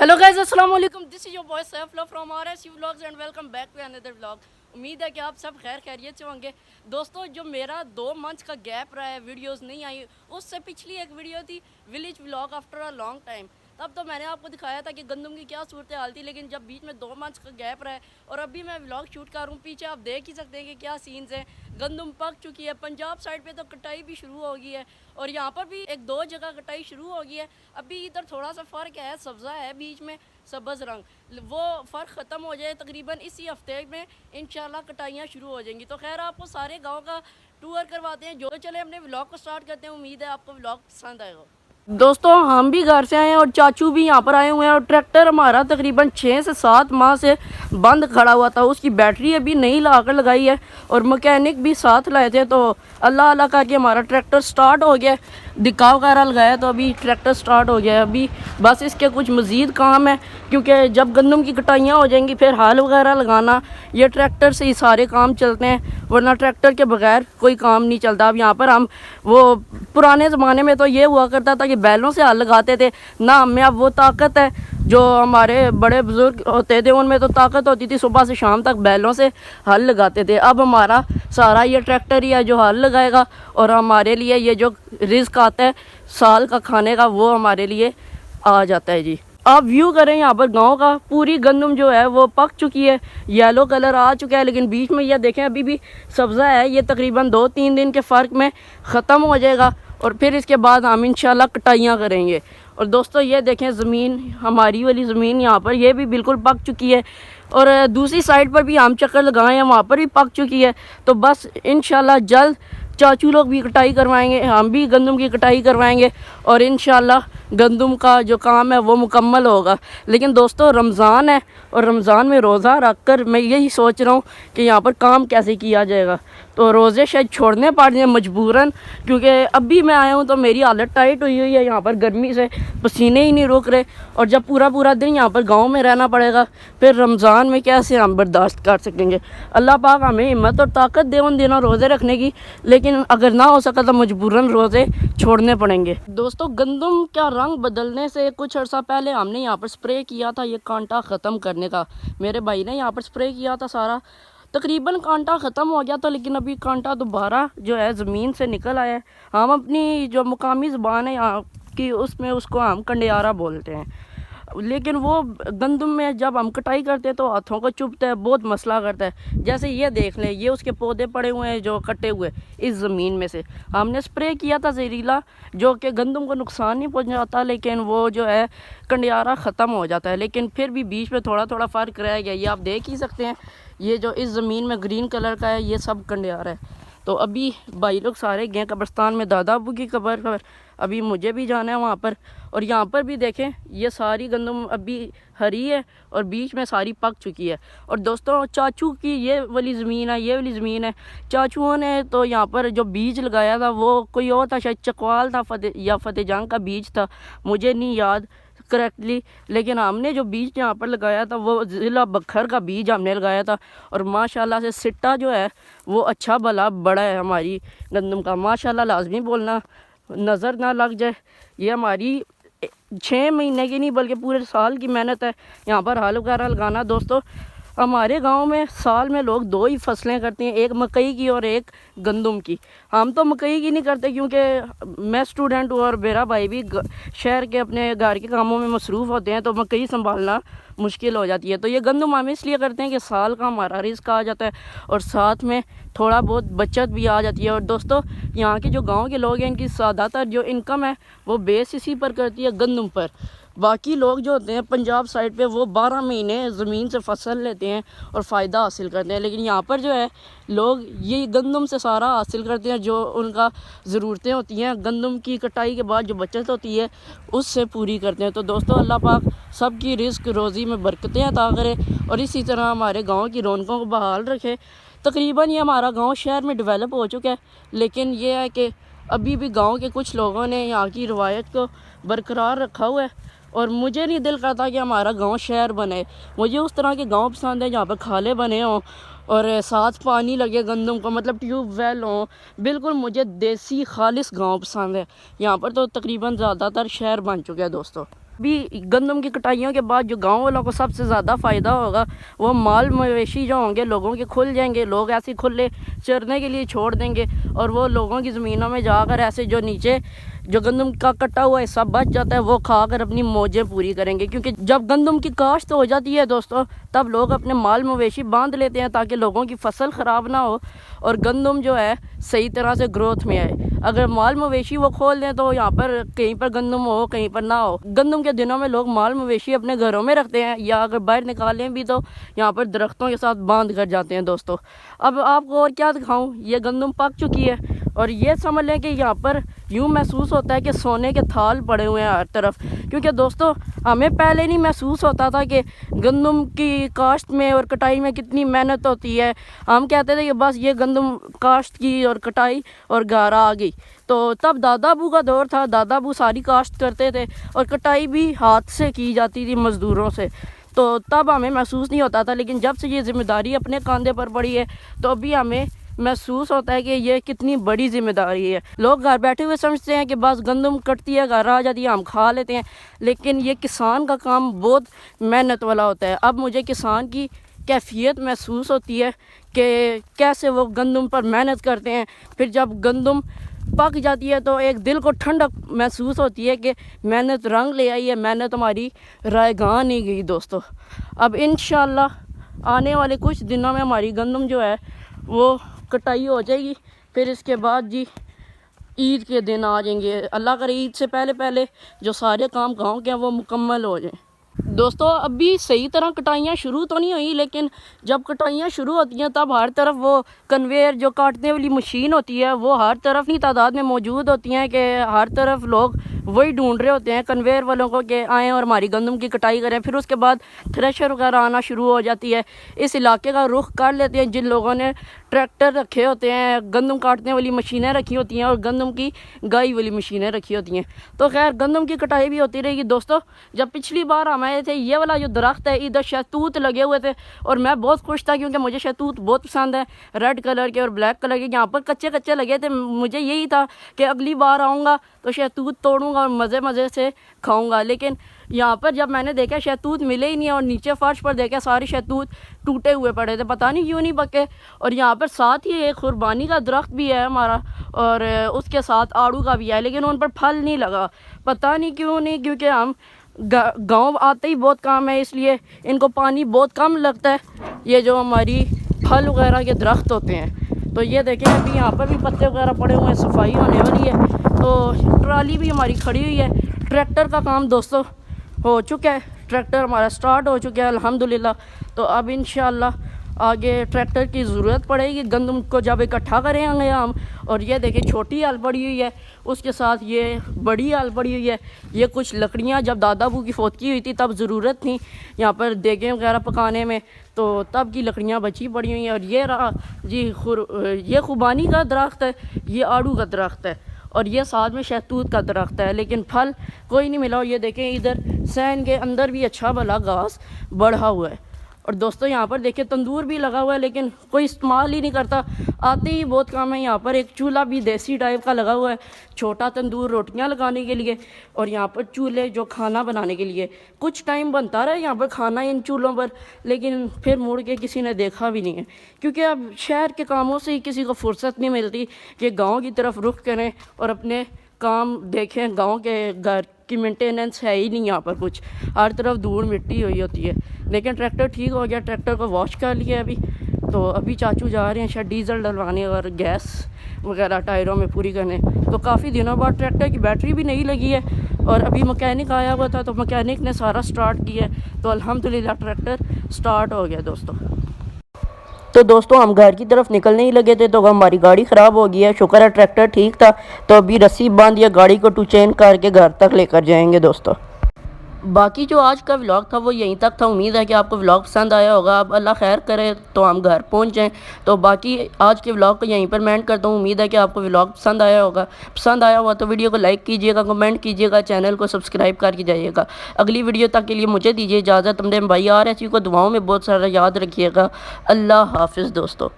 Hello guys, अस्सलाम वालेकुम। This is your boy Saif love from RSU vlogs and welcome back to another vlog. उम्मीद है कि आप सब खैर खैरियत से होंगे। दोस्तों, जो मेरा 2 मंथ्स का गैप रहा है, वीडियोस नहीं आई, उससे पिछली एक वीडियो थी village vlog after a long time. तब तो मैंने आपको दिखाया था कि गंदम की क्या सूरत हाल थी, लेकिन जब बीच में 2 मंथ्स का गैप रहा है और अभी मैं व्लॉग शूट कर रहा हूँ, पीछे आप देख ही सकते हैं कि क्या सीन्स हैं। गंदम पक चुकी है, पंजाब साइड पे तो कटाई भी शुरू हो गई है और यहाँ पर भी 1-2 जगह कटाई शुरू हो गई है। अभी इधर थोड़ा सा फ़र्क है, सब्ज़ा है बीच में सब्ज़ रंग, वो फ़र्क ख़त्म हो जाए तकरीबन इसी हफ्ते में इंशाल्लाह कटाइयाँ शुरू हो जाएंगी। तो खैर आपको सारे गांव का टूर करवाते हैं। जो चले अपने व्लॉग को स्टार्ट करते हैं। उम्मीद है आपको व्लॉग पसंद आएगा। दोस्तों, हम भी घर से आए हैं और चाचू भी यहाँ पर आए हुए हैं और ट्रैक्टर हमारा तकरीबन 6 से 7 माह से बंद खड़ा हुआ था। उसकी बैटरी अभी नई ला कर लगाई है और मैकेनिक भी साथ लाए थे, तो अल्लाह अल्लाह करके हमारा ट्रैक्टर स्टार्ट हो गया। दिक्का वगैरह लगाया तो अभी ट्रैक्टर स्टार्ट हो गया है। अभी बस इसके कुछ मज़ीद काम है, क्योंकि जब गंदम की कटाइयाँ हो जाएंगी फिर हाल वगैरह लगाना, ये ट्रैक्टर से ही सारे काम चलते हैं, वरना ट्रैक्टर के बगैर कोई काम नहीं चलता। अब यहाँ पर हम वो पुराने ज़माने में तो ये हुआ करता था कि बैलों से हल लगाते थे ना, हमें अब वो ताकत है। जो हमारे बड़े बुज़ुर्ग होते थे उनमें तो ताकत होती थी, सुबह से शाम तक बैलों से हल लगाते थे। अब हमारा सारा ये ट्रैक्टर ही है जो हल लगाएगा और हमारे लिए ये जो रिस्क आता है साल का खाने का, वो हमारे लिए आ जाता है जी। आप व्यू करें यहाँ पर गांव का, पूरी गंदम जो है वो पक चुकी है, येलो कलर आ चुका है, लेकिन बीच में यह देखें अभी भी सब्ज़ा है। ये तकरीबन 2-3 दिन के फ़र्क में ख़त्म हो जाएगा और फिर इसके बाद हम इंशाल्लाह कटाइयाँ करेंगे। और दोस्तों, ये देखें ज़मीन, हमारी वाली ज़मीन यहाँ पर ये भी बिल्कुल पक चुकी है और दूसरी साइड पर भी हम चक्कर लगाए हैं, वहाँ पर भी पक चुकी है। तो बस इंशाल्लाह जल्द चाचू लोग भी कटाई करवाएंगे, हम भी गंदम की कटाई करवाएंगे और इंशाल्लाह गंदम का जो काम है वो मुकम्मल होगा। लेकिन दोस्तों, रमज़ान है और रमज़ान में रोज़ा रख कर मैं यही सोच रहा हूँ कि यहाँ पर काम कैसे किया जाएगा। तो रोज़े शायद छोड़ने पड़ जाए मजबूरन, क्योंकि अभी मैं आया हूँ तो मेरी हालत टाइट हुई हुई है यहाँ पर, गर्मी से पसीने ही नहीं रुक रहे। और जब पूरा पूरा दिन यहाँ पर गाँव में रहना पड़ेगा, फिर रमज़ान में कैसे हम बर्दाश्त कर सकेंगे। अल्लाह पाक हमें हिम्मत और ताकत दे उन दिनों रोज़े रखने की, लेकिन अगर ना हो सका तो मजबूरन रोज़े छोड़ने पड़ेंगे। दोस्तों, गंदम का रंग बदलने से कुछ अर्सा पहले हमने यहाँ पर स्प्रे किया था ये कांटा ख़त्म करने का। मेरे भाई ने यहाँ पर स्प्रे किया था, सारा तकरीबन कांटा ख़त्म हो गया था, लेकिन अभी कांटा दोबारा जो है ज़मीन से निकल आया है। हम अपनी जो मुकामी ज़बान है यहाँ की, उसमें उसको हम कंडियारा बोलते हैं। लेकिन वो गंदम में जब हम कटाई करते हैं तो हाथों को चुभता है, बहुत मसला करता है। जैसे ये देख लें, ये उसके पौधे पड़े हुए हैं जो कटे हुए इस ज़मीन में से। हमने स्प्रे किया था जहरीला, जो कि गंदम को नुकसान नहीं पहुंचाता, लेकिन वो जो है कंडियारा ख़त्म हो जाता है। लेकिन फिर भी बीच में थोड़ा थोड़ा फ़र्क रह गया, ये आप देख ही सकते हैं। ये जो इस ज़मीन में ग्रीन कलर का है ये सब कंडियारा है। तो अभी भाई लोग सारे गए कब्रिस्तान में दादा अबू की कब्र पर, अभी मुझे भी जाना है वहाँ पर। और यहाँ पर भी देखें, ये सारी गंदम अभी हरी है और बीच में सारी पक चुकी है। और दोस्तों, चाचू की ये वाली ज़मीन है, ये वाली ज़मीन है। चाचुओं ने तो यहाँ पर जो बीज लगाया था वो कोई और था, शायद चकवाल था फतेह जंग का बीज था, मुझे नहीं याद करेक्टली। लेकिन हमने जो बीज यहाँ पर लगाया था वो ज़िला बखर का बीज हमने लगाया था और माशाल्लाह से सिट्टा जो है वो अच्छा भला बड़ा है हमारी गंदम का। माशाल्लाह लाजमी बोलना, नज़र ना लग जाए। ये हमारी 6 महीने की नहीं बल्कि पूरे साल की मेहनत है यहाँ पर हल वगैरह लगाना। दोस्तों, हमारे गांव में साल में लोग 2 ही फसलें करते हैं, एक मकई की और एक गंदम की। हम तो मकई की नहीं करते क्योंकि मैं स्टूडेंट हूँ और मेरा भाई भी शहर के अपने घर के कामों में मसरूफ़ होते हैं, तो मकई संभालना मुश्किल हो जाती है। तो ये गंदम हम इसलिए करते हैं कि साल का हमारा रिस्क आ जाता है और साथ में थोड़ा बहुत बचत भी आ जाती है। और दोस्तों, यहाँ के जो गाँव के लोग हैं इनकी ज़्यादातर जो इनकम है वो बेस इसी पर करती है, गंदम पर। बाकी लोग जो होते हैं पंजाब साइड पे वो 12 महीने ज़मीन से फसल लेते हैं और फ़ायदा हासिल करते हैं, लेकिन यहाँ पर जो है लोग ये गंदम से सारा हासिल करते हैं, जो उनका ज़रूरतें होती हैं गंदम की कटाई के बाद जो बचत होती है उससे पूरी करते हैं। तो दोस्तों, अल्लाह पाक सबकी रिस्क रोज़ी में बरकतें अता करे और इसी तरह हमारे गाँव की रौनकों को बहाल रखे। तकरीबन ये हमारा गाँव शहर में डेवलप हो चुका है, लेकिन ये है कि अभी भी गाँव के कुछ लोगों ने यहाँ की रवायत को बरकरार रखा हुआ है। और मुझे नहीं दिल करता कि हमारा गांव शहर बने, मुझे उस तरह के गांव पसंद है जहाँ पर खाले बने हों और साथ पानी लगे गंदम को, मतलब ट्यूबवेल हों। बिल्कुल मुझे देसी खालिस गांव पसंद है। यहाँ पर तो तकरीबन ज़्यादातर शहर बन चुके हैं दोस्तों। भी गंदम की कटाइयों के बाद जो गांव वालों को सबसे ज़्यादा फ़ायदा होगा वो माल मवेशी जो होंगे लोगों के खुल जाएंगे, लोग ऐसे खुले चरने के लिए छोड़ देंगे और वो लोगों की ज़मीनों में जाकर ऐसे जो नीचे जो गंदम का कटा हुआ हिस्सा बच जाता है वो खाकर अपनी मौजें पूरी करेंगे। क्योंकि जब गंदम की काश्त हो जाती है दोस्तों, तब लोग अपने माल मवेशी बांध लेते हैं ताकि लोगों की फसल ख़राब ना हो और गंदम जो है सही तरह से ग्रोथ में आए। अगर माल मवेशी वो खोल दें तो यहाँ पर कहीं पर गंदम हो कहीं पर ना हो। गंदम के दिनों में लोग माल मवेशी अपने घरों में रखते हैं या अगर बाहर निकालें भी तो यहाँ पर दरख्तों के साथ बांध कर जाते हैं दोस्तों। अब आपको और क्या दिखाऊं, ये गंदम पक चुकी है और ये समझ लें कि यहाँ पर यूँ महसूस होता है कि सोने के थाल पड़े हुए हैं हर तरफ। क्योंकि दोस्तों हमें पहले नहीं महसूस होता था कि गंदम की काश्त में और कटाई में कितनी मेहनत होती है। हम कहते थे कि बस ये गंदम काश्त की और कटाई और घर आ गई। तो तब दादा अबू का दौर था, दादा अबू सारी काश्त करते थे और कटाई भी हाथ से की जाती थी मज़दूरों से, तो तब हमें महसूस नहीं होता था। लेकिन जब से ये ज़िम्मेदारी अपने कंधे पर पड़ी है तो अभी हमें महसूस होता है कि ये कितनी बड़ी जिम्मेदारी है। लोग घर बैठे हुए समझते हैं कि बस गंदम कटती है घर आ जाती है हम खा लेते हैं, लेकिन ये किसान का काम बहुत मेहनत वाला होता है। अब मुझे किसान की कैफियत महसूस होती है कि कैसे वो गंदम पर मेहनत करते हैं। फिर जब गंदम पक जाती है तो एक दिल को ठंडक महसूस होती है कि मेहनत रंग ले आई है, मेहनत हमारी रायगां नहीं गई दोस्तों। अब इंशाल्लाह आने वाले कुछ दिनों में हमारी गंदम जो है वो कटाई हो जाएगी। फिर इसके बाद जी ईद के दिन आ जाएंगे। अल्लाह करे ईद से पहले पहले जो सारे काम गांव के हैं वो मुकम्मल हो जाएं। दोस्तों अभी सही तरह कटाइयाँ शुरू तो नहीं हुई, लेकिन जब कटाइयाँ शुरू होती हैं तब हर तरफ वो कन्वेयर जो काटने वाली मशीन होती है वो हर तरफ इतनी तादाद में मौजूद होती हैं कि हर तरफ लोग वही ढूंढ रहे होते हैं कन्वेयर वालों को कि आएँ और हमारी गंदम की कटाई करें। फिर उसके बाद थ्रेशर वगैरह आना शुरू हो जाती है। इस इलाके का रुख कर लेते हैं जिन लोगों ने ट्रैक्टर रखे होते हैं, गंदम काटने वाली मशीनें रखी होती हैं और गंदम की गाई वाली मशीनें रखी होती हैं। तो खैर गंदम की कटाई भी होती रहेगी दोस्तों। जब पिछली बार हम आए थे ये वाला जो दरख्त है इधर शहतूत लगे हुए थे और मैं बहुत खुश था क्योंकि मुझे शहतूत बहुत पसंद है, रेड कलर के और ब्लैक कलर के। यहाँ पर कच्चे कच्चे लगे थे, मुझे यही था कि अगली बार आऊँगा तो शहतूत तोड़ूंगा और मज़े मज़े से खाऊंगा। लेकिन यहाँ पर जब मैंने देखा शहतूत मिले ही नहीं और नीचे फर्श पर देखा सारे शहतूत टूटे हुए पड़े थे, पता नहीं क्यों नहीं पके। और यहाँ पर साथ ही एक कुर्बानी का दरख्त भी है हमारा और उसके साथ आड़ू का भी है, लेकिन उन पर फल नहीं लगा, पता नहीं क्यों नहीं। क्योंकि हम गांव आते ही बहुत कम है इसलिए इनको पानी बहुत कम लगता है, ये जो हमारी फल वगैरह के दरख्त होते हैं। तो ये देखें अभी यहाँ पर भी पत्ते वगैरह पड़े हुए हैं, सफाई होने वाली है। तो ट्राली भी हमारी खड़ी हुई है। ट्रैक्टर का काम दोस्तों हो चुका है, ट्रैक्टर हमारा स्टार्ट हो चुका है अल्हम्दुलिल्लाह। तो अब इंशाल्लाह आगे ट्रैक्टर की ज़रूरत पड़ेगी गंदम को जब इकट्ठा करेंगे हम। और ये देखिए छोटी आल पड़ी हुई है, उसके साथ ये बड़ी आल पड़ी हुई है। ये कुछ लकड़ियाँ जब दादा अबू की फौतगी हुई थी तब ज़रूरत थी यहाँ पर देगें वगैरह पकाने में, तो तब की लकड़ियाँ बची पड़ी हुई हैं। और ये रहा जी ये खुबानी का दरख्त है, ये आड़ू का दरख्त है और ये साथ में शहतूत का दरख्त है, लेकिन फल कोई नहीं मिला। और ये देखें इधर सैन के अंदर भी अच्छा भला घास बढ़ा हुआ है। और दोस्तों यहाँ पर देखिए तंदूर भी लगा हुआ है लेकिन कोई इस्तेमाल ही नहीं करता, आते ही बहुत काम है। यहाँ पर एक चूल्हा भी देसी टाइप का लगा हुआ है, छोटा तंदूर रोटियाँ लगाने के लिए और यहाँ पर चूल्हे जो खाना बनाने के लिए। कुछ टाइम बनता रहा यहाँ पर खाना इन चूल्हों पर, लेकिन फिर मुड़ के किसी ने देखा भी नहीं है। क्योंकि अब शहर के कामों से ही किसी को फुर्सत नहीं मिलती कि गाँव की तरफ रुख करें और अपने काम देखें। गांव के घर की मेंटेनेंस है ही नहीं यहाँ पर कुछ, हर तरफ धूल मिट्टी हुई होती है। लेकिन ट्रैक्टर ठीक हो गया, ट्रैक्टर को वॉश कर लिया अभी। तो अभी चाचू जा रहे हैं शायद डीजल डलवाने और गैस वगैरह टायरों में पूरी करने। तो काफ़ी दिनों बाद ट्रैक्टर की बैटरी भी नहीं लगी है और अभी मैकेनिक आया हुआ था तो मैकेनिक ने सारा स्टार्ट किया तो अल्हम्दुलिल्लाह ट्रैक्टर स्टार्ट हो गया दोस्तों। तो दोस्तों हम घर की तरफ निकलने ही लगे थे तो हमारी गाड़ी ख़राब हो गई है। शुक्र है ट्रैक्टर ठीक था, तो अभी रस्सी बांध या गाड़ी को टू चेन करके घर तक लेकर जाएंगे दोस्तों। बाकी जो आज का व्लॉग था वो यहीं तक था। उम्मीद है कि आपको व्लॉग पसंद आया होगा। अब अल्लाह खैर करे तो हम घर पहुंच जाएं। तो बाकी आज के व्लॉग को यहीं पर मैं एंड करता हूँ। उम्मीद है कि आपको व्लॉग पसंद आया होगा। पसंद आया हुआ तो वीडियो को लाइक कीजिएगा, कमेंट कीजिएगा, चैनल को सब्सक्राइब करके जाइएगा। अगली वीडियो तक के लिए मुझे दीजिए इजाज़त। हमने भाई RSU को दुआओं में बहुत सारा याद रखिएगा। अल्लाह हाफिज़ दोस्तों।